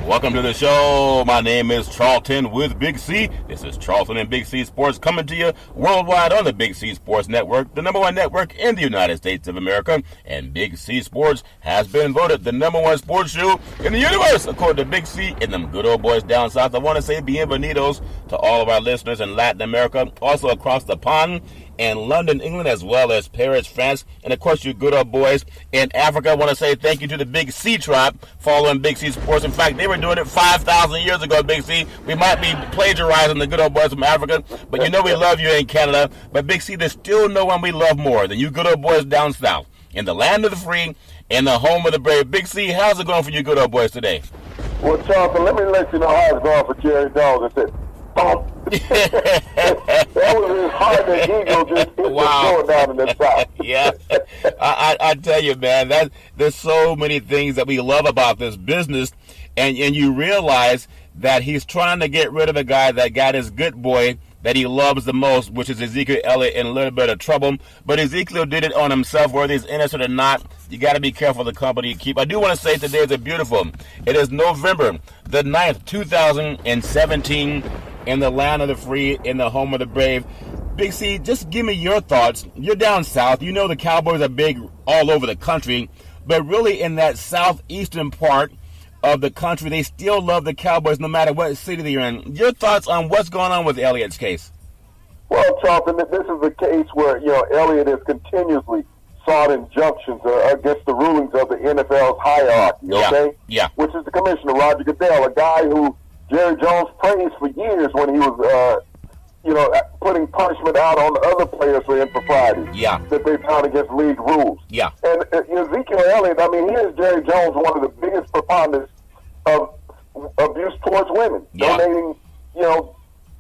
Welcome to the show. My name is Charlton with Big C. This is Charlton and Big C Sports coming to you worldwide on the Big C Sports Network, the number one network in the United States of America. And Big C Sports has been voted the number one sports show in the universe, according to Big C and them good old boys down south. I want to say bienvenidos to all of our listeners in Latin America, also across the pond, and London, England, as well as Paris, France, and of course you good old boys in Africa. I want to say thank you to the Big C tribe following Big C Sports. In fact, they were doing it 5,000 years ago, Big C. We might be plagiarizing the good old boys from Africa, but you know we love you in Canada. But Big C, there's still no one we love more than you good old boys down south, in the land of the free, in the home of the brave. Big C, how's it going for you good old boys today? Well, Charlton, let me let you know how it's going for Jerry Jones. I said, bump. That was his heart and ego just hit the door down in the south. Yeah, I tell you, man, there's so many things that we love about this business, and you realize that he's trying to get rid of a guy that got his good boy that he loves the most, which is Ezekiel Elliott, in a little bit of trouble. But Ezekiel did it on himself, whether he's innocent or not. You got to be careful the company you keep. I do want to say today is it is November the 9th, 2017, in the land of the free, in the home of the brave. Big C, just give me your thoughts. You're down south. You know the Cowboys are big all over the country, but really in that southeastern part of the country, they still love the Cowboys no matter what city they're in. Your thoughts on what's going on with Elliott's case? Well, Charlton, this is a case where, Elliott has continuously sought injunctions against the rulings of the NFL's hierarchy, okay? Yeah. Which is the commissioner, Roger Goodell, a guy who Jerry Jones praised for years when he was, putting punishment out on other players for improprieties that they found against league rules. Yeah. And Ezekiel Elliott, here's Jerry Jones, one of the biggest proponents of abuse towards women, donating,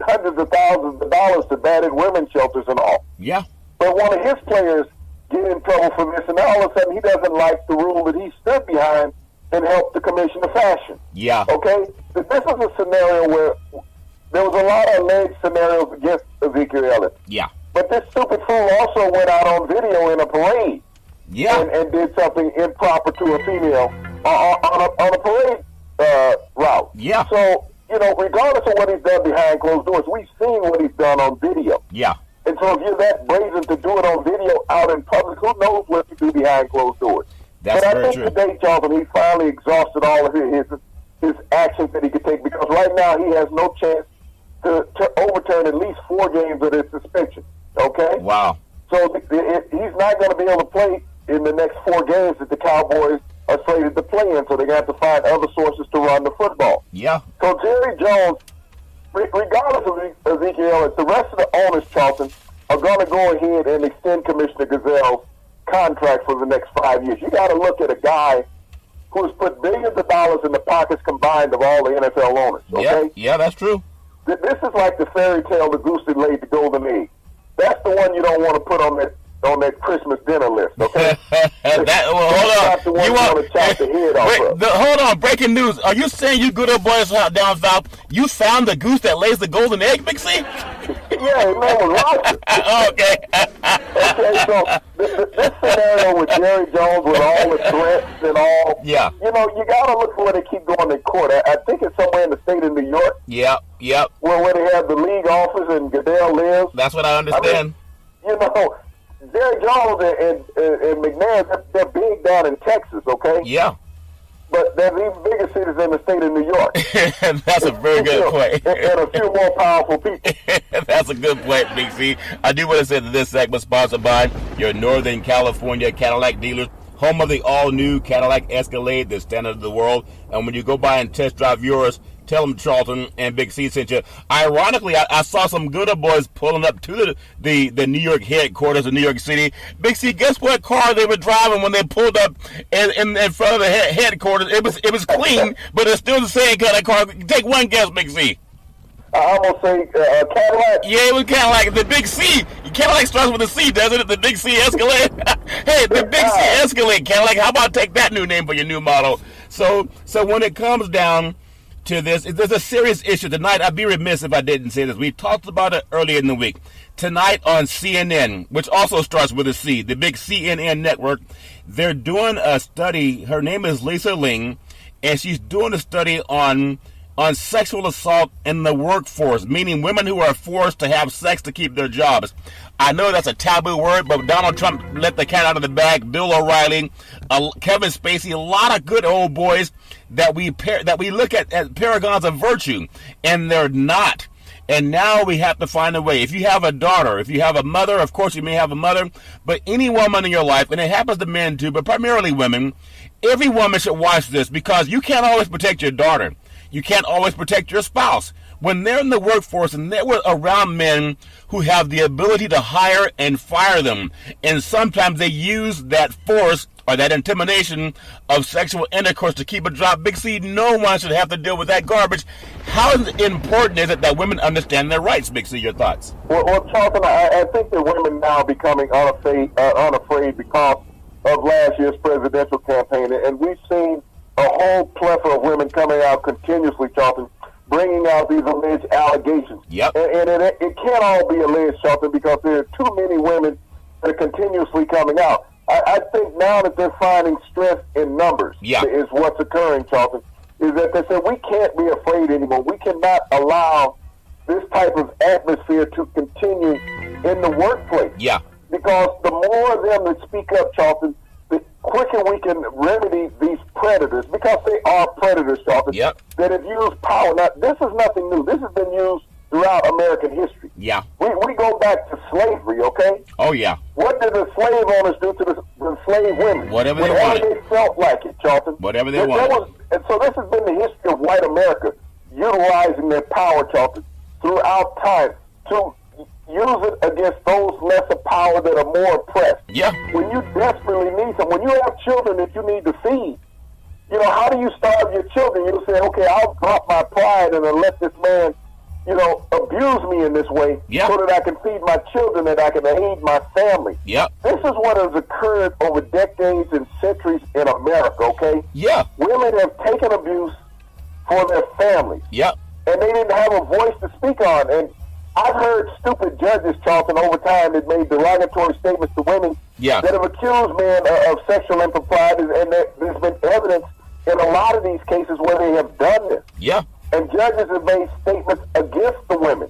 hundreds of thousands of dollars to battered women's shelters and all. Yeah. But one of his players get in trouble for this, and all of a sudden he doesn't like the rule that he stood behind and helped the commissioner fashion. Yeah. Okay? This is a scenario where there was a lot of alleged scenarios against Ezekiel Elliott. Yeah. But this stupid fool also went out on video in a parade. Yeah. And did something improper to a female on a parade route. Yeah. So, regardless of what he's done behind closed doors, we've seen what he's done on video. Yeah. And so if you're that brazen to do it on video out in public, who knows what you do behind closed doors? That's but very I think today, Charlton, he finally exhausted all of his actions that he could take, because right now he has no chance to overturn at least 4 games of his suspension. Okay? Wow. So he's not going to be able to play in the next 4 games that the Cowboys are slated to play in, so they're going to have to find other sources to run the football. Yeah. So Jerry Jones, regardless of Ezekiel Elliott, the rest of the owners, Charlton, are going to go ahead and extend Commissioner Goodell's contract for the next 5 years. You got to look at a guy who has put billions of dollars in the pockets combined of all the NFL owners. Okay? Yeah, that's true. This is like the fairy tale, the goose that laid the golden egg. That's the one you don't want to put on that Christmas dinner list, okay? Hold on. Hold on. Breaking news. Are you saying you good old boys down south, you found the goose that lays the golden egg, Big C? Yeah, his name was Roger. Okay. Okay, so this scenario with Jerry Jones, with all the threats and all, you got to look for where they keep going in court. I think it's somewhere in the state of New York. Yep. Where they have the league office and Goodell lives. That's what I understand. Jerry Jones and McNair, they're big down in Texas, okay? Yeah. But they're even bigger cities in the state of New York. That's a very good point. And a few more powerful people. That's a good point, Big C. I do want to say that this segment is sponsored by your Northern California Cadillac dealers, home of the all-new Cadillac Escalade, the standard of the world. And when you go by and test drive yours, tell them Charlton and Big C sent you. Ironically, I saw some good old boys pulling up to the New York headquarters of New York City. Big C, guess what car they were driving when they pulled up in front of the headquarters? It was clean, but it's still the same kind of car. Take one guess, Big C. I'm going to say Cadillac. Yeah, it was Cadillac. The Big C. Cadillac starts with a C, doesn't it? The Big C Escalade. Hey, the Big C Escalade, Cadillac. How about take that new name for your new model? So when it comes down to this, there's a serious issue tonight. I'd be remiss if I didn't say this. We talked about it earlier in the week. Tonight on CNN, which also starts with a C, the big CNN network, they're doing a study. Her name is Lisa Ling, and she's doing a study on sexual assault in the workforce, meaning women who are forced to have sex to keep their jobs. I know that's a taboo word, but Donald Trump let the cat out of the bag. Bill O'Reilly, Kevin Spacey, a lot of good old boys that we look at as paragons of virtue, and they're not. And now we have to find a way. If you have a daughter, if you have a mother, of course you may have a mother, but any woman in your life, and it happens to men too, but primarily women, every woman should watch this, because you can't always protect your daughter. You can't always protect your spouse. When they're in the workforce and they're around men who have the ability to hire and fire them, and sometimes they use that force or that intimidation of sexual intercourse to keep a job. Big C, no one should have to deal with that garbage. How important is it that women understand their rights, Big C? Your thoughts? Well, Charlton, I think that women now are becoming unafraid because of last year's presidential campaign, and we've seen a whole plethora of women coming out continuously, Charlton, bringing out these alleged allegations. Yep. And it can't all be alleged, Charlton, because there are too many women that are continuously coming out. I think now that they're finding strength in numbers is what's occurring, Charlton, is that they said we can't be afraid anymore. We cannot allow this type of atmosphere to continue in the workplace. Yeah. Because the more of them that speak up, Charlton, the quicker we can remedy these predators, because they are predators, Charlton, that have used power. Now, this is nothing new. This has been used throughout American history. Yeah. We go back to slavery, okay? Oh, yeah. What did the slave owners do to the slave women? Whatever they wanted. They felt like it, Charlton. Whatever they wanted. And so this has been the history of white America, utilizing their power, Charlton, throughout time to use it against those lesser power that are more oppressed. Yeah. When you desperately need some, when you have children that you need to feed, you know, how do you starve your children? You say, okay, I'll drop my pride and then let this man, you know, abuse me in this way so that I can feed my children, that I can aid my family. Yeah. This is what has occurred over decades and centuries in America, okay? Yeah. Women have taken abuse for their families. Yeah. And they didn't have a voice to speak on. And I've heard stupid judges, Charlton, over time that made derogatory statements to women that have accused men of sexual improprieties, and there's been evidence in a lot of these cases where they have done this. Yeah. And judges have made statements against the women.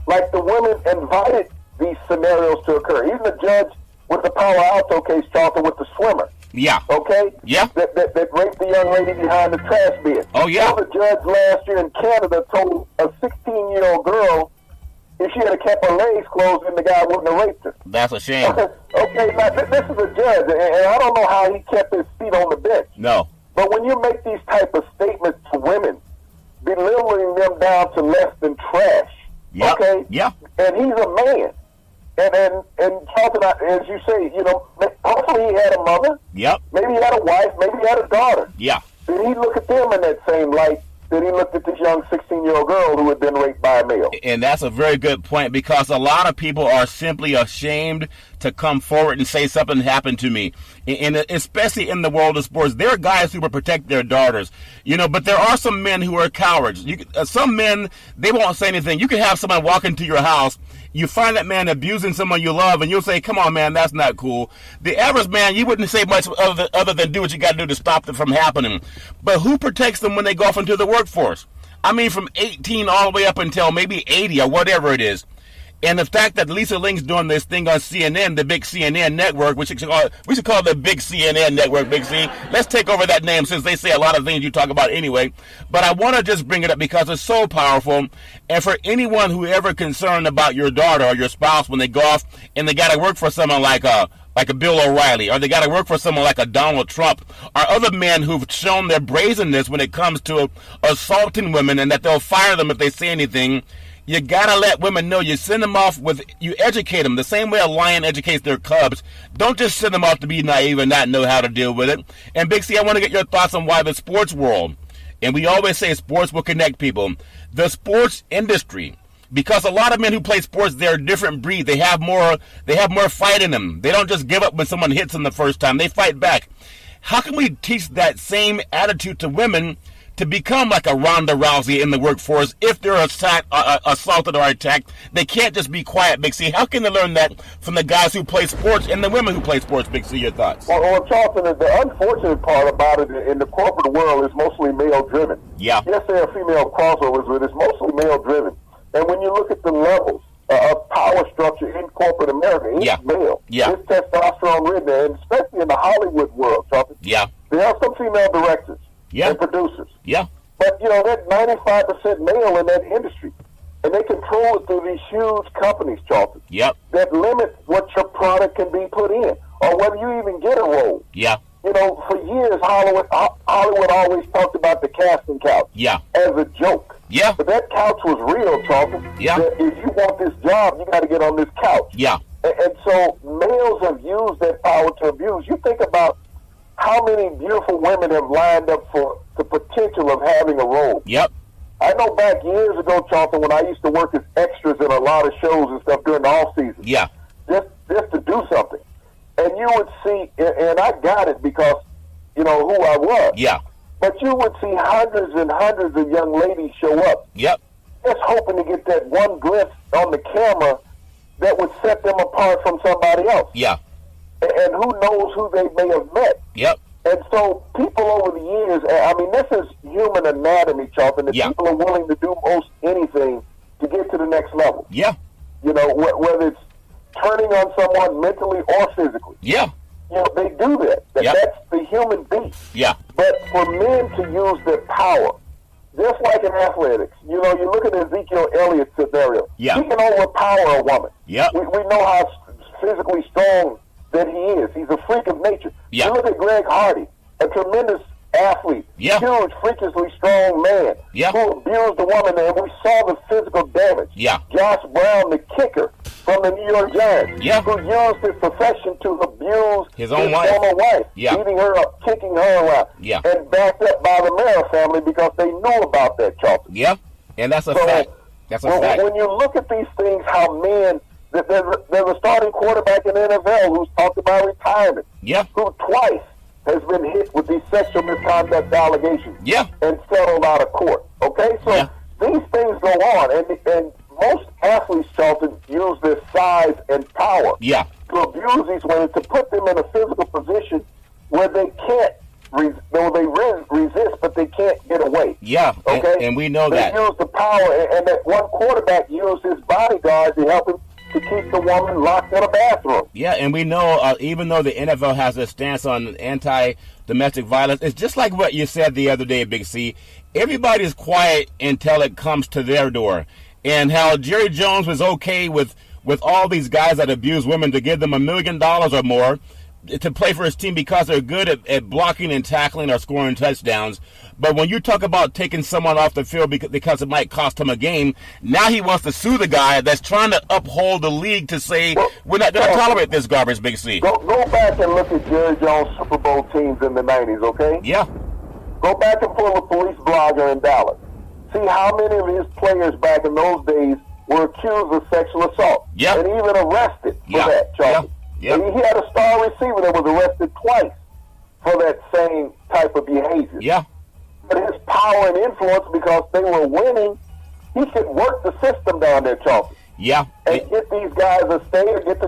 Like the women invited these scenarios to occur. Even the judge with the Palo Alto case, Charlton, with the swimmer. Yeah. Okay? Yeah. That raped the young lady behind the trash bin. Oh, yeah. The judge last year in Canada told a 16-year-old girl if she had kept her legs closed, then the guy wouldn't have raped her. That's a shame. Okay, now this is a judge, and I don't know how he kept his feet on the bench. No. But when you make these type of statements to women, belittling them down to less than trash, okay? Yeah. And he's a man. And Charlton, as you say, you know, hopefully he had a mother. Yep. Maybe he had a wife. Maybe he had a daughter. Yeah. Did he look at them in that same light that he looked at this young 16-year-old girl who had been raped by a male? And that's a very good point, because a lot of people are simply ashamed to come forward and say something happened to me. And especially in the world of sports, there are guys who will protect their daughters, you know, but there are some men who are cowards. Some men, they won't say anything. You can have someone walk into your house, you find that man abusing someone you love, and you'll say, come on, man, that's not cool. The average man, you wouldn't say much other than do what you got to do to stop it from happening. But who protects them when they go off into the workforce? I mean, from 18 all the way up until maybe 80 or whatever it is. And the fact that Lisa Link's doing this thing on CNN, the big CNN network, we should call it the big CNN network, Big C. Let's take over that name, since they say a lot of things you talk about anyway. But I want to just bring it up because it's so powerful. And for anyone who ever concerned about your daughter or your spouse when they go off and they got to work for someone like a Bill O'Reilly, or they got to work for someone like a Donald Trump, or other men who've shown their brazenness when it comes to assaulting women, and that they'll fire them if they say anything. You gotta let women know. You send them off you educate them the same way a lion educates their cubs. Don't just send them off to be naive and not know how to deal with it. And Big C, I want to get your thoughts on why the sports world, and we always say sports will connect people, the sports industry, because a lot of men who play sports, they're a different breed. They have more fight in them. They don't just give up when someone hits them the first time. They fight back. How can we teach that same attitude to women to become like a Ronda Rousey in the workforce if they're assaulted or attacked. They can't just be quiet, Big C. How can they learn that from the guys who play sports and the women who play sports, Big C? Your thoughts? Well, Charlton, the unfortunate part about it in the corporate world is mostly male-driven. Yeah. Yes, there are female crossovers, but it's mostly male-driven. And when you look at the levels of power structure in corporate America, it's male. Yeah. It's testosterone-ridden, and especially in the Hollywood world, Charlton. Yeah. There are some female directors and producers. Yeah. But, they're 95% male in that industry. And they control it through these huge companies, Charlton, that limit what your product can be put in or whether you even get a role. Yeah. For years, Hollywood always talked about the casting couch as a joke. Yeah. But that couch was real, Charlton. Yeah. That if you want this job, you got to get on this couch. Yeah. And so males have used that power to abuse. You think about how many beautiful women have lined up for the potential of having a role. Yep. I know back years ago, Charlton, when I used to work as extras in a lot of shows and stuff during the off season. Yeah. Just to do something. And you would see, and I got it because, who I was. Yeah. But you would see hundreds and hundreds of young ladies show up. Yep. Just hoping to get that one glimpse on the camera that would set them apart from somebody else. Yeah. And who knows who they may have met. Yep. And so people over the years, this is human anatomy, Charlton, that people are willing to do most anything to get to the next level. Yeah. Whether it's turning on someone mentally or physically. Yeah. They do that. That's the human beast. Yeah. But for men to use their power, just like in athletics, you look at Ezekiel Elliott's scenario. Yeah. He can overpower a woman. Yeah. We know how physically strong that he is. He's a freak of nature. Yeah. You look at Greg Hardy, a tremendous athlete, huge, freakishly strong man, who abused a woman, and we saw the physical damage. Yeah. Josh Brown, the kicker from the New York Giants, who used his profession to abuse his former wife, Yeah. beating her up, kicking her around, and backed up by the Mara family because they knew about that, Charlton. Yeah, and that's a fact. That's a fact. When you look at these things, how men, there's a starting quarterback in the NFL who's talked about retirement, who twice has been hit with these sexual misconduct allegations and settled out of court. Okay? So these things go on, and most athletes, Charlton, use their size and power to abuse these women, to put them in a physical position where they can't, resist, but they can't get away. Yeah, okay? And we know that. They use the power, and that one quarterback used his bodyguard to help him to keep the woman locked in a bathroom. Yeah, and we know, even though the NFL has a stance on anti-domestic violence, it's just like what you said the other day, Big C. Everybody's quiet until it comes to their door. And how Jerry Jones was okay with all these guys that abuse women to give them $1 million or more to play for his team because they're good at blocking and tackling or scoring touchdowns. But when you talk about taking someone off the field because it might cost him a game, now he wants to sue the guy that's trying to uphold the league to say, we're not going to tolerate this garbage, Big C. Go back and look at Jerry Jones' Super Bowl teams in the 90s, okay? Yeah. Go back and pull a police blogger in Dallas. See how many of his players back in those days were accused of sexual assault. Yeah. And even arrested for that, Charlie. Yeah. And he had a star receiver that was arrested twice for that same type of behavior. Yeah. But his power and influence, because they were winning, he could work the system down there, Charlie. Yeah. And get these guys to stay or get the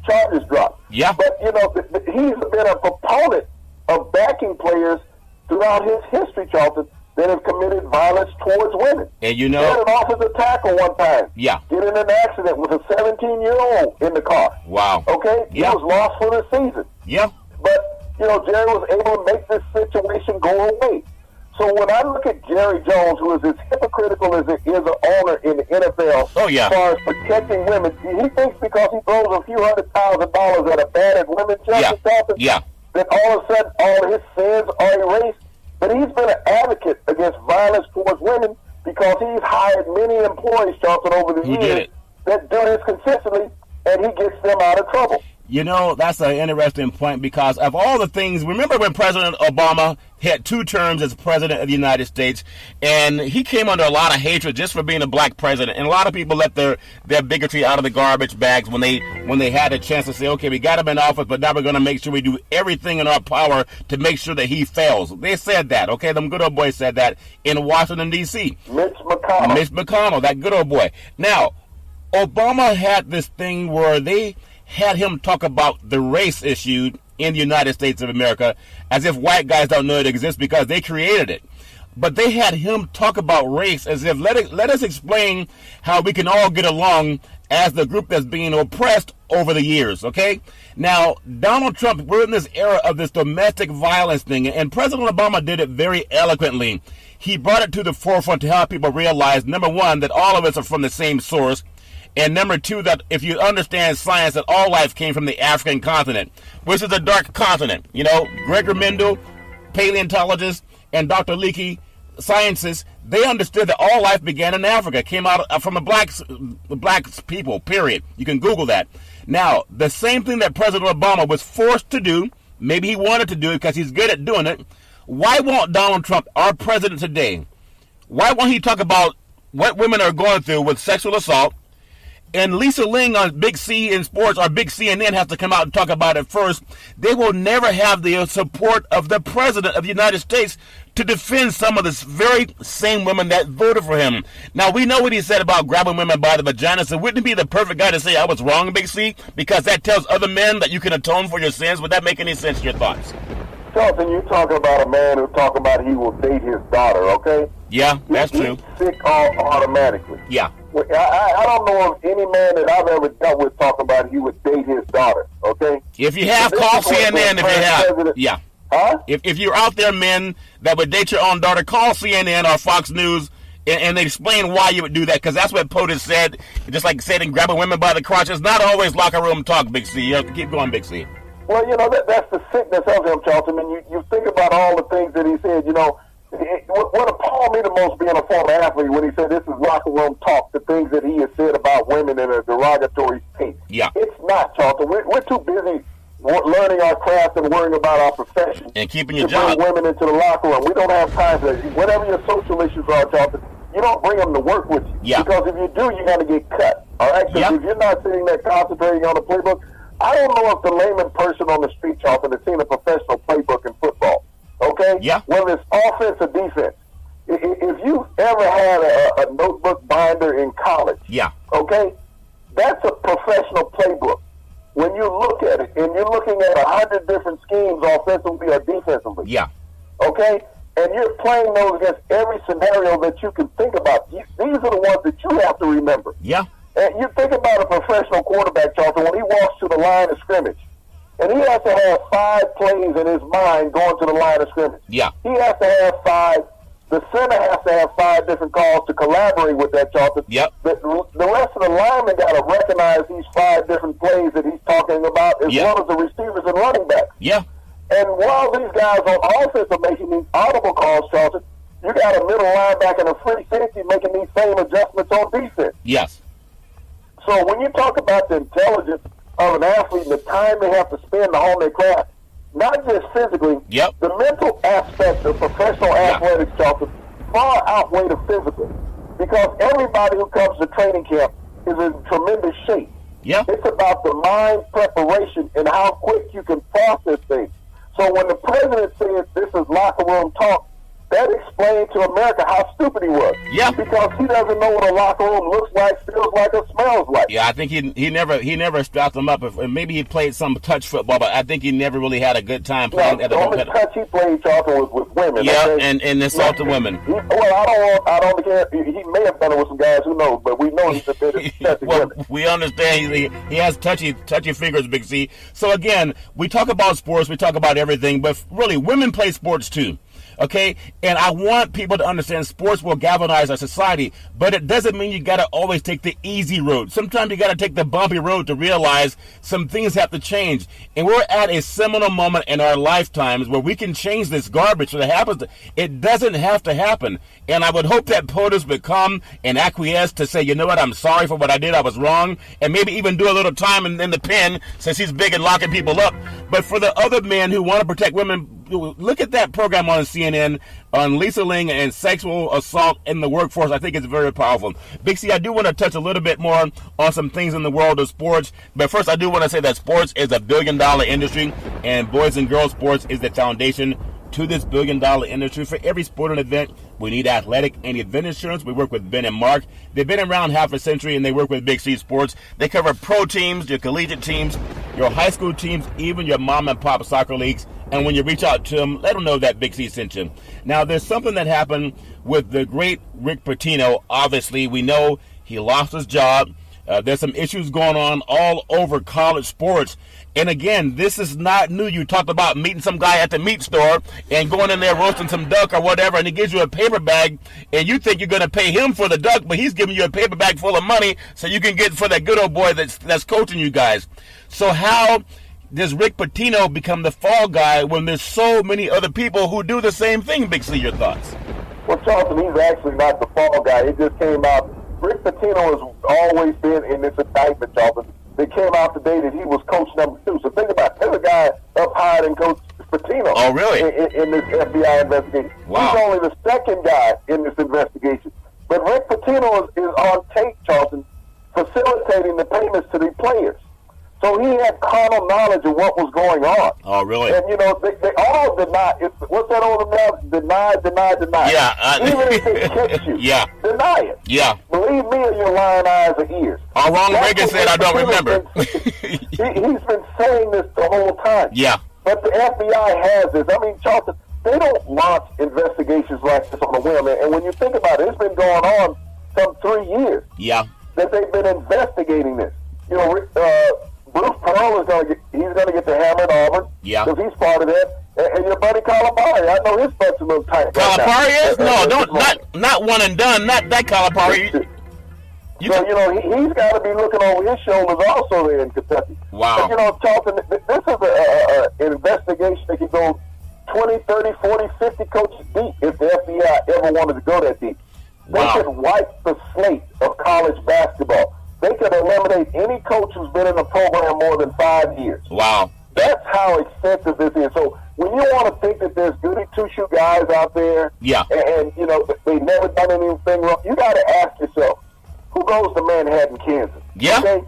charges dropped. Yeah. But, he's been a proponent of backing players throughout his history, Charlton, that have committed violence towards women. And He had an offensive tackle one time. Yeah. Get in an accident with a 17-year-old in the car. Wow. Okay? Yeah. He was lost for the season. Yeah. But, Jerry was able to make this situation go away. So when I look at Jerry Jones, who is as hypocritical as an owner in the NFL, as far as protecting women, he thinks because he throws a few $100,000 at a battered women, that all of a sudden all his sins are erased. But he's been an advocate against violence towards women because he's hired many employees, Charlton, over the years that do this consistently, and he gets them out of trouble. That's an interesting point because of all the things, remember when President Obama, He had 2 terms as president of the United States, and he came under a lot of hatred just for being a black president. And a lot of people let their bigotry out of the garbage bags when they had a chance to say, okay, we got him in office, but now we're going to make sure we do everything in our power to make sure that he fails. They said that, okay? Them good old boys said that in Washington, D.C. Mitch McConnell, that good old boy. Now, Obama had this thing where they had him talk about the race issue in the United States of America as if white guys don't know it exists because they created it. But they had him talk about race as if let us explain how we can all get along as the group that's being oppressed over the years, okay? Now, Donald Trump, we're in this era of this domestic violence thing, and President Obama did it very eloquently. He brought it to the forefront to help people realize, number one, that all of us are from the same source, and number 2, that if you understand science, that all life came from the African continent, which is a dark continent. You know, Gregor Mendel, paleontologist, and Dr. Leakey, scientists, they understood that all life began in Africa, came out from the black people, period. You can Google that. Now, the same thing that President Obama was forced to do, maybe he wanted to do it because he's good at doing it, why won't Donald Trump, our president today, why won't he talk about what women are going through with sexual assault? And Lisa Ling on Big C in sports, or Big CNN, has to come out and talk about it first. They will never have the support of the president of the United States to defend some of the very same women that voted for him. Now, we know what he said about grabbing women by the vagina, so wouldn't he be the perfect guy to say I was wrong, Big C? Because that tells other men that you can atone for your sins. Would that make any sense to your thoughts? Charlton, you're talking about a man who's talking about he will date his daughter, okay? Yeah, that's true. He's sick automatically. Yeah. I don't know of any man that I've ever dealt with talking about he would date his daughter, okay? If you have, call CNN if you have. Yeah. Huh? If you're out there, men that would date your own daughter, call CNN or Fox News and explain why you would do that, because that's what POTUS said. Just like said in grabbing women by the crotch, it's not always locker room talk, Big C. You have to keep going, Big C. Well, you know, that's the sickness of him, Charlton. And you think about all the things that he said, you know, what appalled me the most being a former athlete when he said this is locker room talk, the things that he has said about women in a derogatory state. Yeah. It's not, Charlton. We're too busy learning our craft and worrying about our profession. And keeping your to job. bring women into the locker room. We don't have time for that. Whatever your social issues are, Charlton, you don't bring them to work with you. Yeah. Because if you do, you're going to get cut. All right? Because if you're not sitting there concentrating on the playbook, I don't know if the layman person on the street, Charlton, has seen a professional playbook in football. Okay? Yeah. Whether it's offense or defense. If you ever had a notebook binder in college, yeah, okay, that's a professional playbook. When you look at it, and you're looking at 100 different schemes offensively or defensively, yeah, okay, and you're playing those against every scenario that you can think about. These are the ones that you have to remember. Yeah. And you think about a professional quarterback, Charlton, when he walks to the line of scrimmage, and he has to have 5 plays in his mind going to the line of scrimmage. Yeah. He has to have 5. The center has to have 5 different calls to collaborate with that, Charlton. Yep. The rest of the linemen got to recognize these 5 different plays that he's talking about, as well as the receivers and running backs. Yeah. And while these guys on offense are making these audible calls, Charlton, you got a middle linebacker and a free safety making these same adjustments on defense. Yes. So when you talk about the intelligence of an athlete and the time they have to spend to hone their craft, not just physically, the mental aspect of professional athletics, Charlton, far outweigh the physical. Because everybody who comes to training camp is in tremendous shape. Yeah. It's about the mind preparation and how quick you can process things. So when the president says this is locker room talk, that explained to America how stupid he was. Yeah. Because he doesn't know what a locker room looks like, feels like, or smells like. Yeah, I think he never strapped them up. Maybe he played some touch football, but I think he never really had a good time playing at the only touch he played, Charlton, was with women. Yeah, okay? and assaulted women. I don't care. He may have done it with some guys, who knows, but we know he's a bit of well, we understand he has touchy fingers, Big C. So again, we talk about sports, we talk about everything, but really, women play sports too. Okay, and I want people to understand sports will galvanize our society, but it doesn't mean you got to always take the easy road. Sometimes you got to take the bumpy road to realize some things have to change. And we're at a seminal moment in our lifetimes where we can change this garbage that happens. It doesn't have to happen. And I would hope that POTUS would come and acquiesce to say, you know what, I'm sorry for what I did, I was wrong, and maybe even do a little time in the pen since he's big and locking people up. But for the other men who want to protect women, look at that program on CNN on Lisa Ling and sexual assault in the workforce. I think it's very powerful. Big C, I do want to touch a little bit more on some things in the world of sports. But first, I do want to say that sports is a billion-dollar industry, and boys and girls sports is the foundation to this billion-dollar industry. For every sporting event, we need athletic and event insurance. We work with Ben and Mark. They've been around half a century, and they work with Big C Sports. They cover pro teams, your collegiate teams, your high school teams, even your mom and pop soccer leagues. And when you reach out to them, let them know that Big C sent you. Now, there's something that happened with the great Rick Pitino. Obviously, we know he lost his job. There's some issues going on all over college sports. And again, this is not new. You talked about meeting some guy at the meat store and going in there roasting some duck or whatever, and he gives you a paper bag, and you think you're going to pay him for the duck, but he's giving you a paper bag full of money so you can get for that good old boy that's coaching you guys. So how does Rick Pitino become the fall guy when there's so many other people who do the same thing? Big C, your thoughts? Well, Charlton, he's actually not the fall guy. It just came out. Rick Pitino has always been in this indictment, Charlton. They came out today that he was coach number 2. So think about it. There's a guy up higher than Coach Pitino. Oh, really? In this FBI investigation. Wow. He's only the second guy in this investigation. But Rick Pitino is on tape, Charlton, facilitating the payments to these players. So he had carnal knowledge of what was going on. Oh, really? And, you know, they all deny. What's that old about? Deny. Yeah. Even if they catch you, yeah. deny it. Yeah. Believe me or your lying eyes or ears. Ron Reagan said, I don't remember. He's been saying this the whole time. Yeah. But the FBI has this. I mean, Charlton, they don't launch investigations like this on a whim. And when you think about it, it's been going on some 3 years. Yeah. That they've been investigating this. You know, Bruce Pearl is going to get the hammer at Auburn. Yeah. Because he's part of that. And your buddy Calipari, I know his butt's a little tight. Calipari is? No, not one and done. Not that Calipari. So, you know, he's got to be looking over his shoulders also there in Kentucky. Wow. But, you know, Charlton, this is an investigation that can go 20, 30, 40, 50 coaches deep if the FBI ever wanted to go that deep. They could wipe the slate of college basketball. They could eliminate any coach who's been in the program more than 5 years. Wow. That's how extensive this is. So when you want to think that there's goody two-shoe guys out there, and you know, they've never done anything wrong, you got to ask yourself, who goes to Manhattan, Kansas? Yeah. Okay?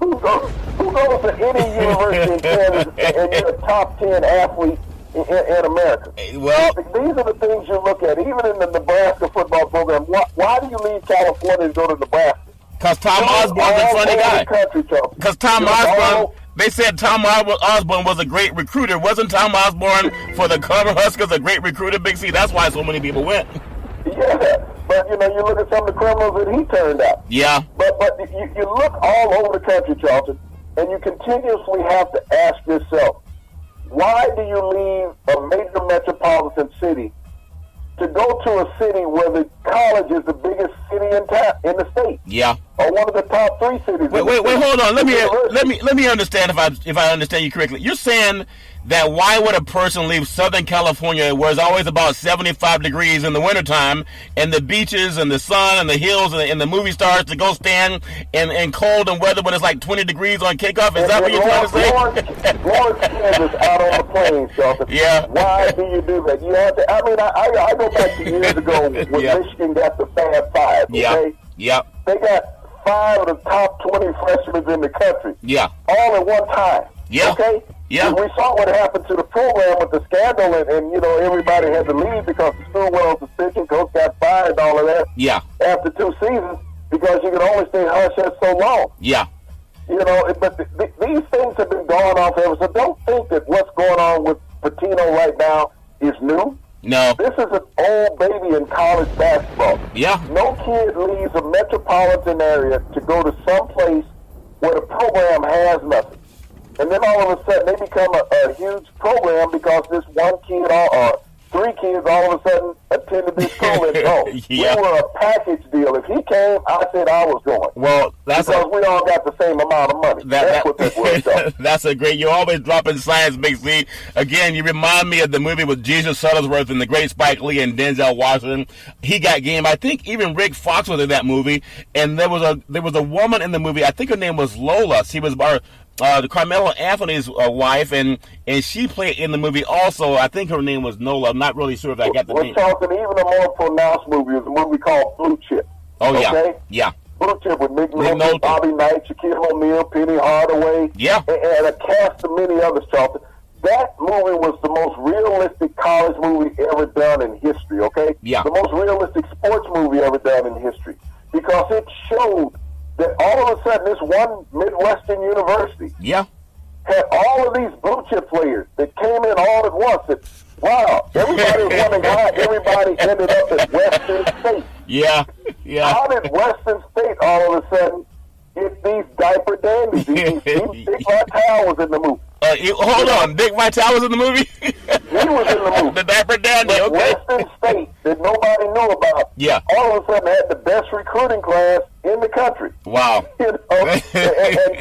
Who goes to any university in Kansas and you're a top 10 athlete in America? Well, these are the things you look at. Even in the Nebraska football program, why do you leave California and go to Nebraska? Because Tom Osborne's a funny guy. Because Tom Osborne, they said Tom Osborne was a great recruiter. Wasn't Tom Osborne for the Carver Huskers a great recruiter, Big C? That's why so many people went. Yeah, but, you know, you look at some of the criminals that he turned out. Yeah. But you look all over the country, Charlton, and you continuously have to ask yourself, why do you leave a major metropolitan city to go to a city where the college is the biggest city in the state? Yeah. Or one of the top 3 cities. Wait, hold on. Let me understand if I understand you correctly. You're saying that why would a person leave Southern California, where it's always about 75 degrees in the wintertime, and the beaches and the sun and the hills and the movie stars, to go stand in cold and weather when it's like 20 degrees on kickoff? Is that what you're trying to say? Lawrence, Kansas, out on the plains, Charlton. Yeah. Why do you do that? You have to. I mean, I go back to years ago when Michigan got the Fab Five. Okay? Yeah. They got 5 of the top 20 freshmen in the country. Yeah. All at one time. Yeah. Okay? Yeah. And we saw what happened to the program with the scandal, and you know, everybody had to leave because the school went on suspension. Coach got fired and all of that. Yeah. After 2 seasons, because you could only stay hush-hush so long. Yeah. You know, but these things have been going on forever. So don't think that what's going on with Pitino right now is new. No. This is an old baby in college basketball. Yeah. No kid leaves a metropolitan area to go to some place where the program has nothing. And then all of a sudden they become a huge program because this one kid or 3 kids all of a sudden attended this school and we were a package deal. If he came, I said I was going. Well, that's because we all got the same amount of money. That's what that was. That's a great. You're always dropping science, Big C. Again, you remind me of the movie with Jesus Shuttlesworth and the great Spike Lee and Denzel Washington. He got game. I think even Rick Fox was in that movie, and there was a woman in the movie. I think her name was Lola. She was Carmelo Anthony's wife, and she played in the movie also. I think her name was Nola. I'm not really sure if I got the name. Charlton, even a more pronounced movie is a movie called Blue Chip. Oh, okay? Yeah. Blue Chip with Nick Nolte, Bobby Knight, Shaquille O'Neal, Penny Hardaway, and a cast of many others, Charlton. That movie was the most realistic college movie ever done in history, okay? Yeah. The most realistic sports movie ever done in history. Because it showed that all of a sudden this one Midwestern university had all of these blue chip players that came in all at once. That, wow, everybody was wondering how everybody ended up at Western State. Yeah. How did Western State all of a sudden get these diaper dandies? Dick Vitale was in the movie. Hold on, Dick Vitale was in the movie? He was in the movie. The diaper dandy, okay. Western State that nobody knew about. Yeah. All of a sudden had the best recruiting class in the country. Wow. You know? and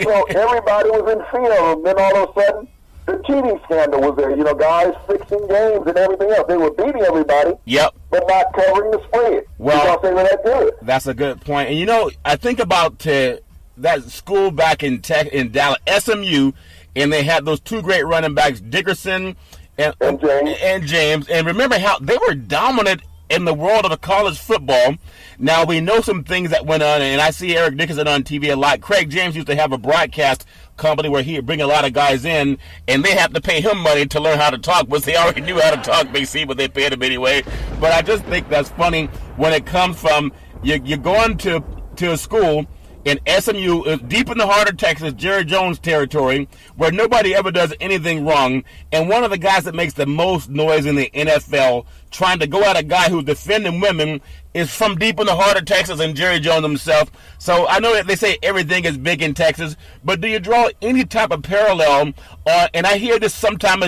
so everybody was in fear of them. Then all of a sudden, the cheating scandal was there. You know, guys fixing games and everything else. They were beating everybody. Yep. But not covering the spread. Well, because they were that good. That's a good point. And you know, I think about that school back in Dallas, SMU, and they had those two great running backs, Dickerson and James. And remember how they were dominant in the world of the college football. Now, we know some things that went on, and I see Eric Dickerson on TV a lot. Craig James used to have a broadcast company where he'd bring a lot of guys in, and they have to pay him money to learn how to talk, but they already knew how to talk, Big C, but they paid him anyway. But I just think that's funny when it comes from you're going to a school in SMU, deep in the heart of Texas, Jerry Jones territory, where nobody ever does anything wrong, and one of the guys that makes the most noise in the NFL trying to go at a guy who's defending women is from deep in the heart of Texas and Jerry Jones himself. So I know that they say everything is big in Texas, but do you draw any type of parallel? And I hear this sometimes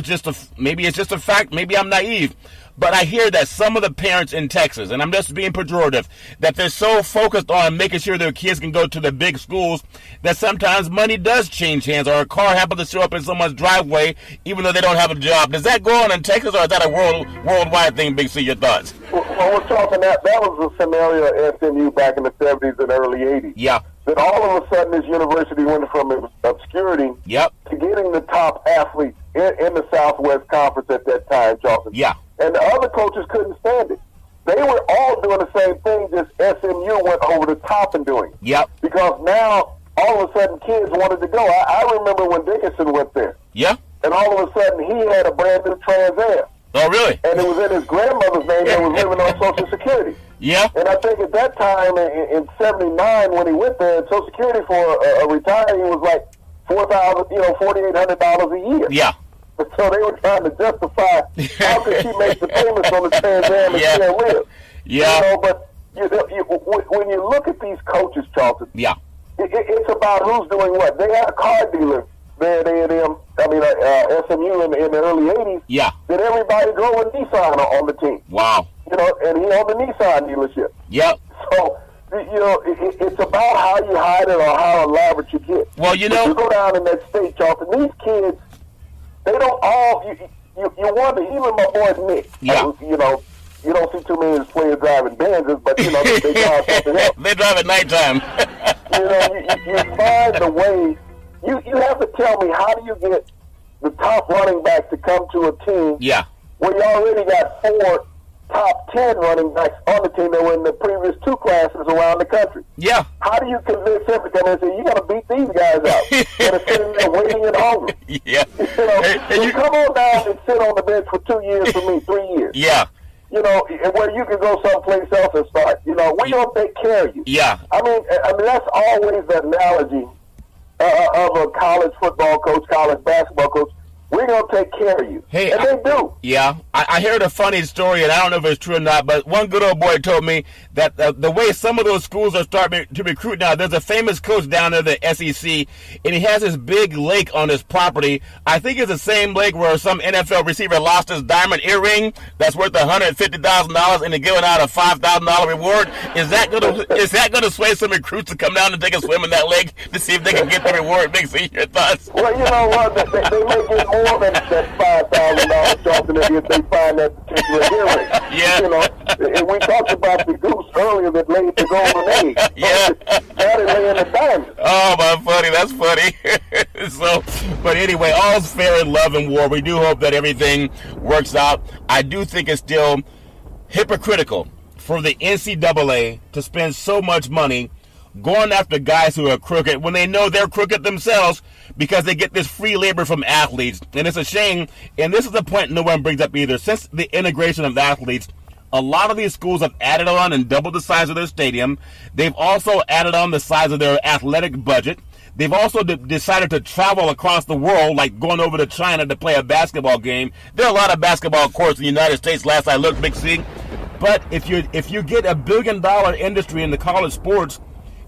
maybe it's just a fact, maybe I'm naive, but I hear that some of the parents in Texas, and I'm just being pejorative, that they're so focused on making sure their kids can go to the big schools that sometimes money does change hands, or a car happens to show up in someone's driveway even though they don't have a job. Does that go on in Texas, or is that a worldwide thing, Big C? Your thoughts? Well, we're talking that was a scenario at SMU back in the 70s and early 80s. Yeah. That all of a sudden this university went from obscurity to getting the top athletes in the Southwest Conference at that time, Charlton. Yeah. And the other coaches couldn't stand it. They were all doing the same thing, just SMU went over the top and doing it. Yep. Because now, all of a sudden, kids wanted to go. I remember when Dickerson went there. Yeah. And all of a sudden, he had a brand new Trans Am. Oh, really? And it was in his grandmother's name that was living on Social Security. Yeah. And I think at that time, in 79, when he went there, Social Security for a retiree was like $4,800 a year. Yeah. So they were trying to justify how could she make the payments on the Trans Am and still live. Yeah. You know, but when you look at these coaches, Charlton, it's about who's doing what. They had a car dealer there at SMU in the early 80s. Yeah. That everybody drove a Nissan on the team. Wow. You know, and he owned the Nissan dealership. Yep. So, you know, it's about how you hide it or how elaborate you get. Well, you know, you go down in that state, Charlton, these kids, they don't all, you wonder, even my boy Nick, you know, you don't see too many players driving Benzes, but, you know, they drive something else. They drive at nighttime. You know, you find the way, you have to tell me, how do you get the top running back to come to a team where you already got 4 top 10 running backs on the team that were in the previous 2 classes around the country? Yeah. How do you convince him to come in and say, you got to beat these guys out? Instead of sitting there waiting and hungry. Yeah. You know, you come on down and sit on the bench for 2 years for me, 3 years. Yeah. You know, where you can go someplace else and start. You know, we're going to take care of you. Yeah. I mean, that's always the analogy of a college football coach, college basketball coach. We're going to take care of you. Hey, and they do. Yeah. I heard a funny story, and I don't know if it's true or not, but one good old boy told me that the way some of those schools are starting to recruit now, there's a famous coach down there, the SEC, and he has this big lake on his property. I think it's the same lake where some NFL receiver lost his diamond earring that's worth $150,000 and they're giving out a $5,000 reward. Is that going to sway some recruits to come down and take a swim in that lake to see if they can get the reward? Big C, your thoughts? Well, you know what? They may get more want that $5,000 Charlton if they find that particular hearing. Yeah. You know, and we talked about the goose earlier that laid the golden egg. Yeah. Now they're laying the diamond. Oh, my funny. That's funny. So, but anyway, all's fair in love and war. We do hope that everything works out. I do think it's still hypocritical for the NCAA to spend so much money going after guys who are crooked when they know they're crooked themselves because they get this free labor from athletes. And it's a shame, and this is a point no one brings up either. Since the integration of athletes, a lot of these schools have added on and doubled the size of their stadium. They've also added on the size of their athletic budget. They've also decided to travel across the world, like going over to China to play a basketball game. There are a lot of basketball courts in the United States, last I looked, Big C. But if you get $1 billion industry in the college sports,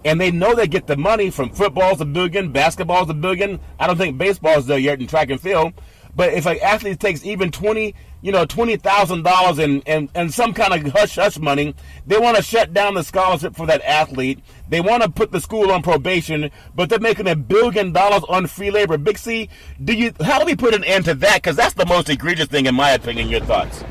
and they know they get the money from football's $1 billion, basketball's $1 billion. I don't think baseball's there yet in track and field. But if an athlete takes even $20,000 and some kind of hush how they want to shut down the scholarship for that athlete. They want to put the school on probation, but they're making $1 billion on free labor. Big C, how do we put an end to that? Because that's the most egregious thing, in my opinion. Your thoughts?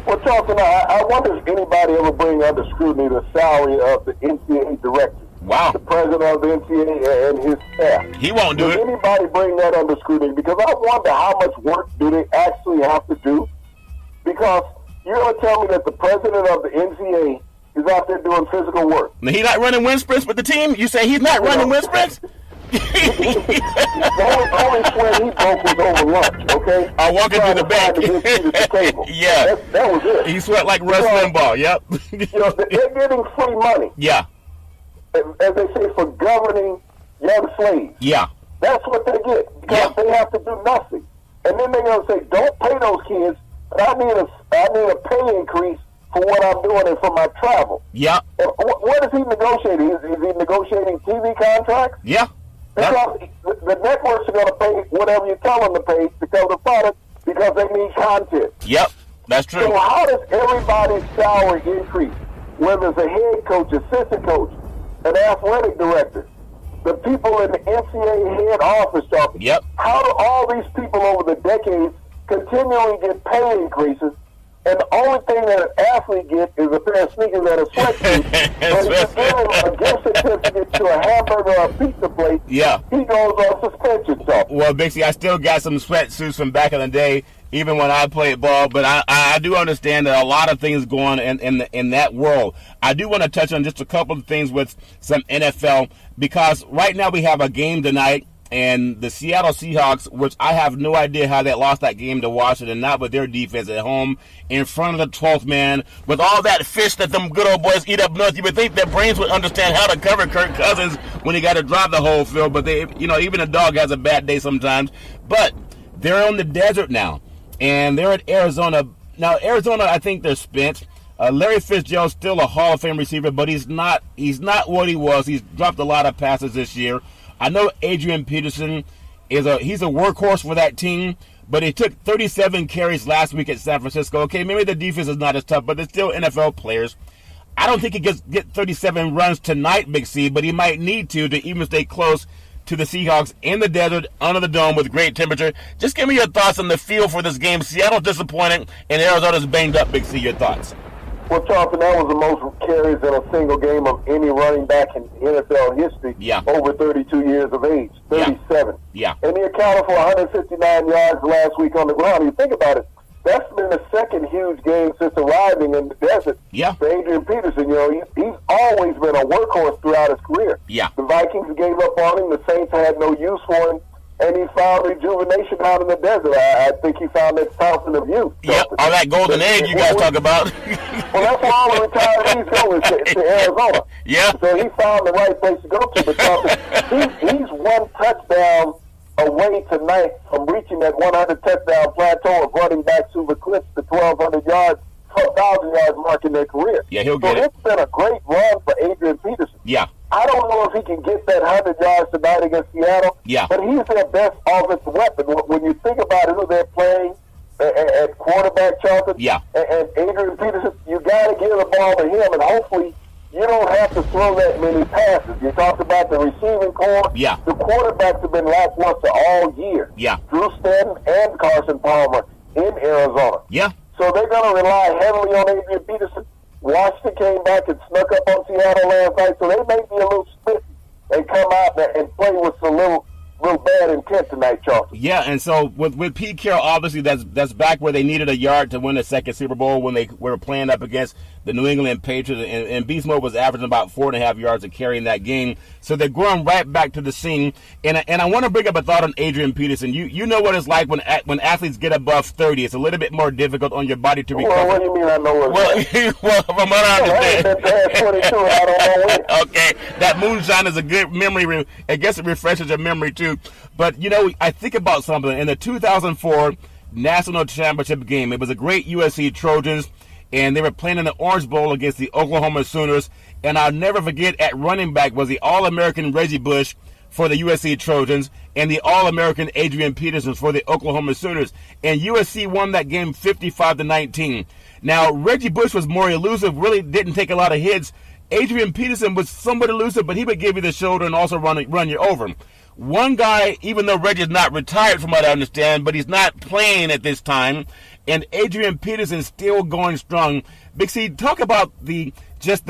Well, Charlton, I wonder if anybody ever bring under scrutiny the salary of the NCAA director. Wow. The president of the NCAA and his staff. He won't do it. Does anybody bring that under scrutiny? Because I wonder how much work do they actually have to do? Because you're going to tell me that the president of the NCAA is out there doing physical work. Now, he's not running wind sprints with the team? You say he's not running wind sprints? only sweat he broke was over lunch, okay? Walking to the bank. Yeah. That was it. He sweat like Russ Limbaugh, yep. They're getting free money. Yeah. As they say, for governing young slaves. Yeah. That's what they get because they have to do nothing. And then they're going to say, don't pay those kids, but I need a pay increase for what I'm doing and for my travel. Yeah. And what is he negotiating? Is he negotiating TV contracts? Yeah. Because the networks are going to pay whatever you tell them to pay to cover the product because they need content. Yep. That's true. So how does everybody's salary increase? Whether it's a head coach, assistant coach, an athletic director, the people in the NCAA head office, Charlton. Yep. How do all these people over the decades continually get pay increases, and the only thing that an athlete gets is a pair of sneakers and a sweatsuit? But if you give him a gift certificate to a hamburger or a pizza place, he goes on suspension, Charlton. Well, basically, I still got some sweatsuits from back in the day, even when I played ball, but I do understand that a lot of things go on in that world. I do want to touch on just a couple of things with some NFL, because right now we have a game tonight, and the Seattle Seahawks, which I have no idea how they lost that game to Washington, not with their defense at home, in front of the 12th man, with all that fish that them good old boys eat up north. You would think their brains would understand how to cover Kirk Cousins when he got to drive the whole field, but even a dog has a bad day sometimes. But they're on the desert now. And they're at Arizona. Now, Arizona, I think they're spent. Larry Fitzgerald's still a Hall of Fame receiver, but he's not what he was. He's dropped a lot of passes this year. I know Adrian Peterson he's a workhorse for that team, but he took 37 carries last week at San Francisco. Okay, maybe the defense is not as tough, but they're still NFL players. I don't think he get 37 runs tonight, Big C, but he might need to even stay close to the Seahawks in the desert, under the dome with great temperature. Just give me your thoughts on the feel for this game. Seattle's disappointing, and Arizona's banged up. Big C, your thoughts? Well, Charlton, that was the most carries in a single game of any running back in NFL history. Yeah. Over 32 years of age, 37. Yeah. And he accounted for 159 yards last week on the ground. You think about it, that's been the second huge game since arriving in the desert. Yeah. For Adrian Peterson, he's always been a workhorse throughout his career. Yeah. The Vikings gave up on him. The Saints had no use for him. And he found rejuvenation out in the desert. I think he found that fountain of youth. Yep, all that golden egg you guys talk about. Well, that's where all the retirees go, is to Arizona. Yeah. So he found the right place to go to. Because he's one touchdown away tonight from reaching that 100 touchdown plateau of running backs who've eclipsed the 1,200 yards, 1,000 yards mark in their career. Yeah, he'll get it. So it's been a great run for Adrian Peterson. Yeah. I don't know if he can get that 100 yards tonight against Seattle. Yeah. But he's their best offensive weapon. When you think about who they're playing at quarterback, Charlton, yeah. and Adrian Peterson, you got to give the ball to him, and hopefully, you don't have to throw that many passes. You talked about the receiving core. Yeah. The quarterbacks have been lackluster all year. Yeah. Drew Stanton and Carson Palmer in Arizona. Yeah. So they're going to rely heavily on Adrian Peterson. Washington came back and snuck up on Seattle last night, so they may be a little split and come out and play with a little bad intent tonight, Charlton. Yeah, and so with Pete Carroll, obviously that's back where they needed a yard to win the second Super Bowl when they were playing up against the New England Patriots, and Beast Mode was averaging about 4.5 yards a carry in that game. So they're going right back to the scene. And I want to bring up a thought on Adrian Peterson. You know what it's like when athletes get above 30. It's a little bit more difficult on your body to recover. Well, what do you mean I know what it's like? Well, from what I understand. I ain't been past 22, I don't know when. Okay, that moonshine is a good memory. I guess it refreshes your memory too. But, I think about something. In the 2004 National Championship game, it was a great USC Trojans, and they were playing in the Orange Bowl against the Oklahoma Sooners. And I'll never forget, at running back was the All-American Reggie Bush for the USC Trojans and the All-American Adrian Peterson for the Oklahoma Sooners. And USC won that game 55-19. Now, Reggie Bush was more elusive, really didn't take a lot of hits. Adrian Peterson was somewhat elusive, but he would give you the shoulder and also run you over. One guy, even though Reggie's not retired from what I understand, but he's not playing at this time, and Adrian Peterson's still going strong. Big C, talk about the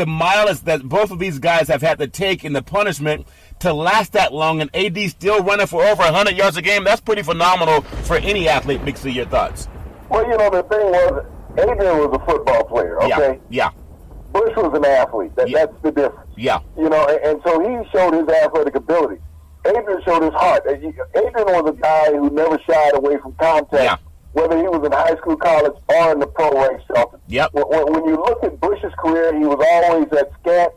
mileage that both of these guys have had to take in the punishment to last that long, and AD still running for over 100 yards a game. That's pretty phenomenal for any athlete. Big C, your thoughts? Well, the thing was, Adrian was a football player, okay? Yeah. Bush was an athlete. That's the difference. Yeah. And so he showed his athletic ability. Adrian showed his heart. Adrian was a guy who never shied away from contact, whether he was in high school, college, or in the pro ranks. Yep. When you look at Bush's career, he was always that scat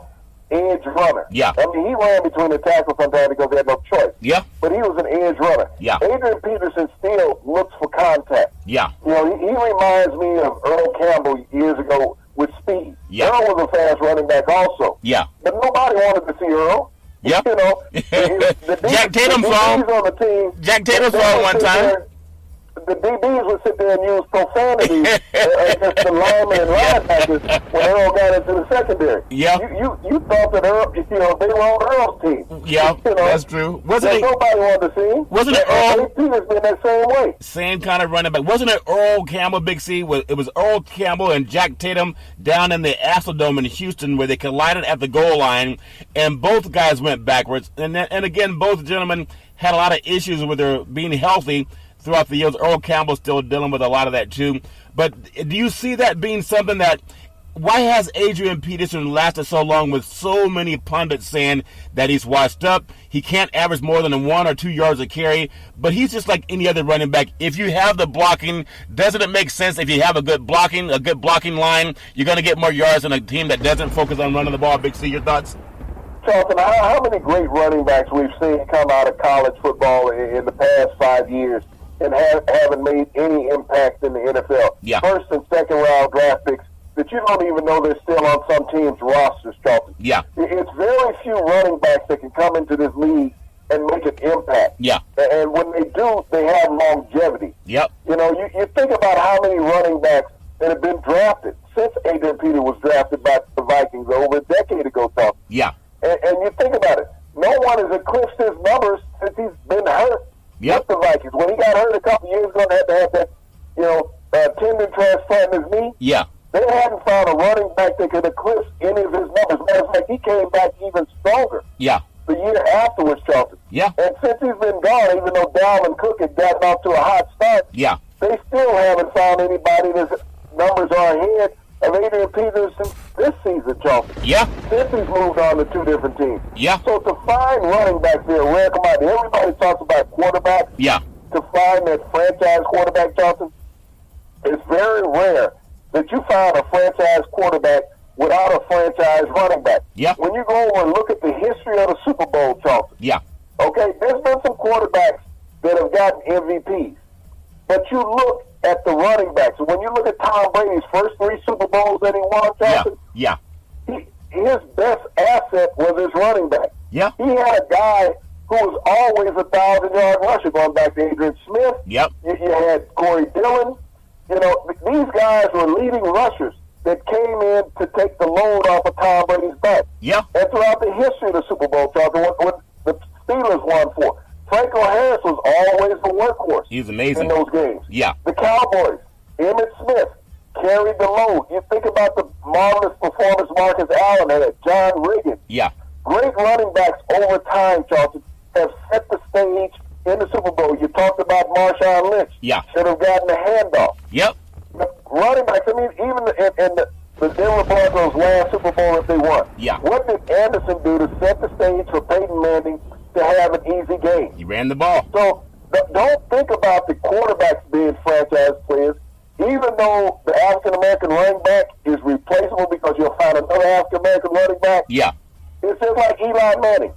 edge runner. Yeah. I mean, he ran between the tackles sometimes because he had no choice. Yeah. But he was an edge runner. Yeah. Adrian Peterson still looks for contact. Yeah. He reminds me of Earl Campbell years ago with speed. Yeah. Earl was a fast running back also. Yeah. But nobody wanted to see Earl. Yep. Jack Tatum saw him. On the team, Jack Tatum saw him one time. The DBs would sit there and use profanity against the linemen and linebackers when Earl got into the secondary. Yeah. You thought that Earl, they were on Earl's team. Yeah, that's true. Nobody wanted to see him. Wasn't it Earl? Peter's been that same way. Same kind of running back. Wasn't it Earl Campbell, Big C? It was Earl Campbell and Jack Tatum down in the Astrodome in Houston where they collided at the goal line, and both guys went backwards. And again, both gentlemen had a lot of issues with their being healthy throughout the years. Earl Campbell's still dealing with a lot of that too. But do you see that being something that, why has Adrian Peterson lasted so long with so many pundits saying that he's washed up, he can't average more than 1 or 2 yards a carry, but he's just like any other running back. If you have the blocking, doesn't it make sense if you have a good blocking line, you're going to get more yards than a team that doesn't focus on running the ball? Big C, your thoughts? Charlton, how many great running backs we've seen come out of college football in the past 5 years and haven't made any impact in the NFL? Yeah. First and second round draft picks that you don't even know they're still on some teams' rosters, Charlton. Yeah. It's very few running backs that can come into this league and make an impact. Yeah. And when they do, they have longevity. Yep. You think about how many running backs that have been drafted since Adrian Peterson was drafted by the Vikings over a decade ago, Charlton. Yeah. And you think about it. No one has eclipsed his numbers since he's been hurt with the Vikings. When he got hurt a couple years ago, they had to have that, tendon transplant in his knee. Yeah. They hadn't found a running back that could eclipse any of his numbers. Matter of fact, he came back even stronger. Yeah. The year afterwards, Charlton. Yeah. And since he's been gone, even though Dalvin Cook had gotten off to a hot start, Yeah. they still haven't found anybody that's numbers are ahead of Adrian Peterson this season, Charlton. Yeah. Since he's moved on to two different teams. Yeah. So to find running backs there, rare commodity. Everybody talks about quarterbacks. Yeah. To find that franchise quarterback, Charlton, it's very rare that you find a franchise quarterback without a franchise running back. Yeah. When you go over and look at the history of the Super Bowl, Charlton, Yeah. okay, there's been some quarterbacks that have gotten MVPs. But you look at the running backs. When you look at Tom Brady's first 3 Super Bowls that he won, Yeah. Charlton, Yeah. his best asset was his running back. Yeah. He had a guy who was always a 1,000-yard rusher, going back to Adrian Smith. Yep. You had Corey Dillon. These guys were leading rushers. that came in to take the load off of Tom Brady's back. Yeah. And throughout the history of the Super Bowl, Charlton, when the Steelers won 4, Franco Harris was always the workhorse. He's amazing in those games. Yeah. The Cowboys, Emmitt Smith carried the load. You think about the marvelous performance Marcus Allen had, John Riggins. Yeah. Great running backs over time, Charlton, have set the stage in the Super Bowl. You talked about Marshawn Lynch. Yeah. Should have gotten a handoff. Yep. The running backs, I mean, even in the Denver Broncos' last Super Bowl that they won. Yeah. What did Anderson do to set the stage for Peyton Manning to have an easy game? He ran the ball. So don't think about the quarterbacks being franchise players, even though the African-American running back is replaceable because you'll find another African-American running back. Yeah. It's just like Eli Manning.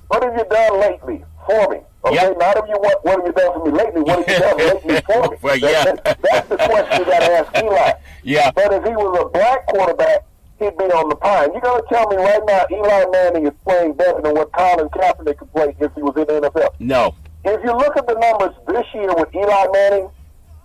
What have you done lately for me? Okay, Yep. not if you what have you done for me lately? What have you done lately for me? Well, yeah. That's the question you got to ask Eli. Yeah. But if he was a black quarterback, he'd be on the pine. You're going to tell me right now Eli Manning is playing better than what Colin Kaepernick could play if he was in the NFL? No. If you look at the numbers this year with Eli Manning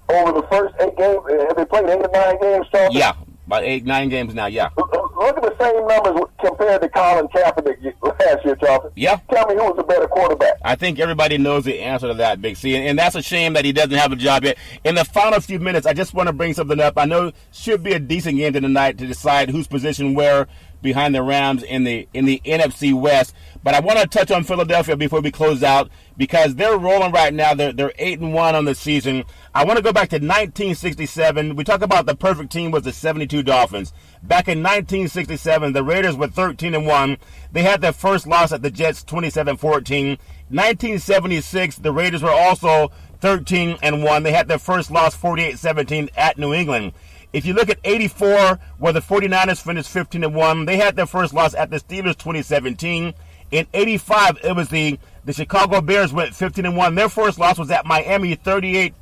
over the first 8 games, have they played 8 or 9 games, Charlton? Yeah. About 8-9 games now. Yeah. Look at the same numbers compared to Colin Kaepernick last year, Charlton. Yeah. Tell me who was a better quarterback. I think everybody knows the answer to that, Big C, and that's a shame that he doesn't have a job yet. In the final few minutes, I just want to bring something up. I know it should be a decent game tonight to decide who's positioned where behind the Rams in the NFC West. But I want to touch on Philadelphia before we close out because they're rolling right now. They're 8-1 on the season. I want to go back to 1967. We talk about the perfect team was the 72 Dolphins. Back in 1967, the Raiders were 13-1. They had their first loss at the Jets, 27-14. 1976, the Raiders were also 13-1. They had their first loss, 48-17 at New England. If you look at 84, where the 49ers finished 15-1, they had their first loss at the Steelers 2017. In 85, it was the Chicago Bears went 15-1. Their first loss was at Miami 38-24.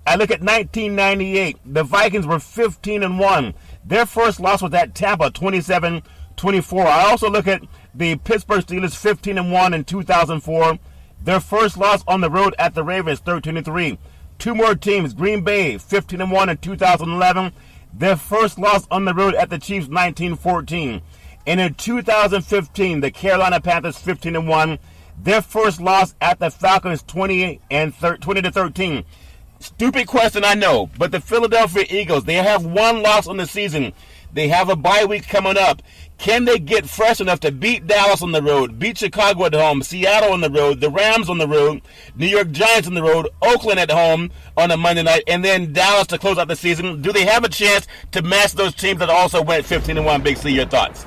I look at 1998, the Vikings were 15-1. Their first loss was at Tampa 27-24. I also look at the Pittsburgh Steelers 15-1 in 2004. Their first loss on the road at the Ravens 13-3. Two more teams, Green Bay 15-1 in 2011. Their first loss on the road at the Chiefs 19-14. And in 2015, the Carolina Panthers 15-1. Their first loss at the Falcons 20-13. Stupid question, I know, but the Philadelphia Eagles, they have one loss on the season. They have a bye week coming up. Can they get fresh enough to beat Dallas on the road, beat Chicago at home, Seattle on the road, the Rams on the road, New York Giants on the road, Oakland at home on a Monday night, and then Dallas to close out the season? Do they have a chance to match those teams that also went 15-1? Big C, your thoughts?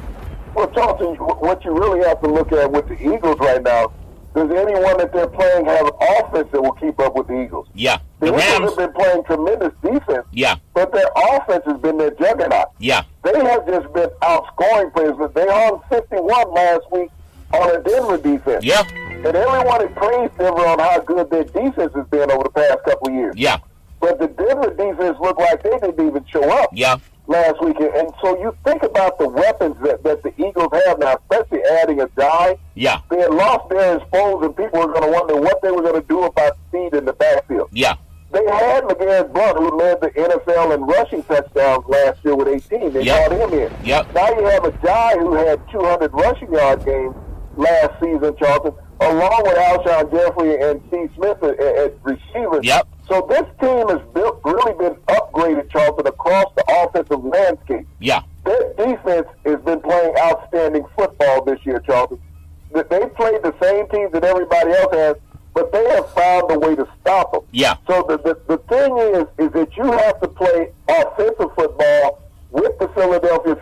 Well, Charlton, what you really have to look at with the Eagles right now, does anyone that they're playing have an offense that will keep up with the Eagles? Yeah. The Rams Eagles have been playing tremendous defense. Yeah. But their offense has been their juggernaut. Yeah. They have just been outscoring players. But they hung 51 last week on a Denver defense. Yeah. And everyone had praised Denver on how good their defense has been over the past couple of years. Yeah. But the Denver defense looked like they didn't even show up. Yeah. Last weekend. And so you think about the weapons that the Eagles have now, especially adding a guy. Yeah. They had lost Darren Sproles, and people were going to wonder what they were going to do about speed in the backfield. Yeah. They had LeGarrette Blount, who led the NFL in rushing touchdowns last year with 18. They Yep. brought him in. Yep. Now you have a guy who had 200 rushing yard games last season, Charlton, along with Alshon Jeffrey and Steve Smith at receivers. Yep. So this team has really been upgraded, Charlton, across the offensive landscape. Yeah. Their defense has been playing outstanding football this year, Charlton. They played the same teams that everybody else has, but they have found a way to stop them. Yeah. So the thing is that you have to play offensive football with the Philadelphia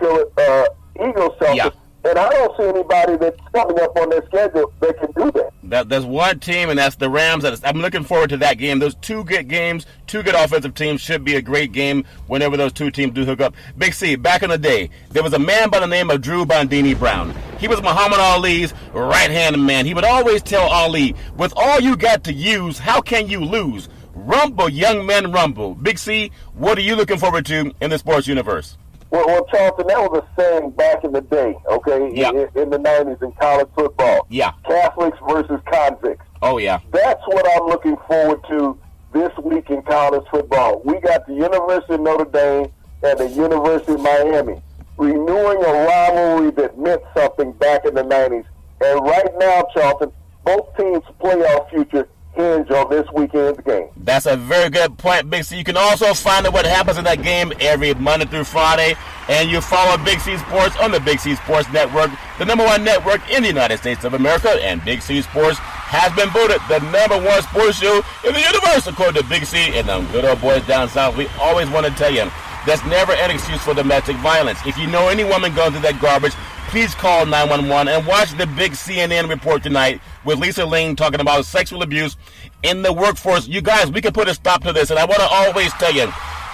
Eagles, Charlton. Yeah. And I don't see anybody that's coming up on their schedule that can do that. There's one team, and that's the Rams. I'm looking forward to that game. Those two good games, two good offensive teams should be a great game whenever those two teams do hook up. Big C, back in the day, there was a man by the name of Drew Bondini Brown. He was Muhammad Ali's right-hand man. He would always tell Ali, with all you got to use, how can you lose? Rumble, young men, rumble. Big C, what are you looking forward to in the sports universe? Well, Charlton, that was a saying back in the day, okay, Yeah. in the 90s in college football. Yeah. Catholics versus convicts. Oh, yeah. That's what I'm looking forward to this week in college football. We got the University of Notre Dame and the University of Miami, renewing a rivalry that meant something back in the 90s. And right now, Charlton, both teams' playoff future hinge on this weekend's game. That's a very good point, Big C. You can also find out what happens in that game every Monday through Friday, and you follow Big C Sports on the Big C Sports Network, the #1 network in the United States of America, and Big C Sports has been voted the #1 sports show in the universe, according to Big C and them good old boys down south. We always want to tell you, that's never an excuse for domestic violence. If you know any woman going through that garbage, please call 911 and watch the big CNN report tonight with Lisa Ling talking about sexual abuse in the workforce. You guys, we can put a stop to this, and I want to always tell you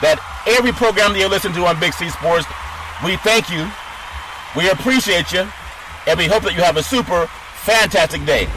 that every program that you listen to on Big C Sports, we thank you, we appreciate you, and we hope that you have a super fantastic day.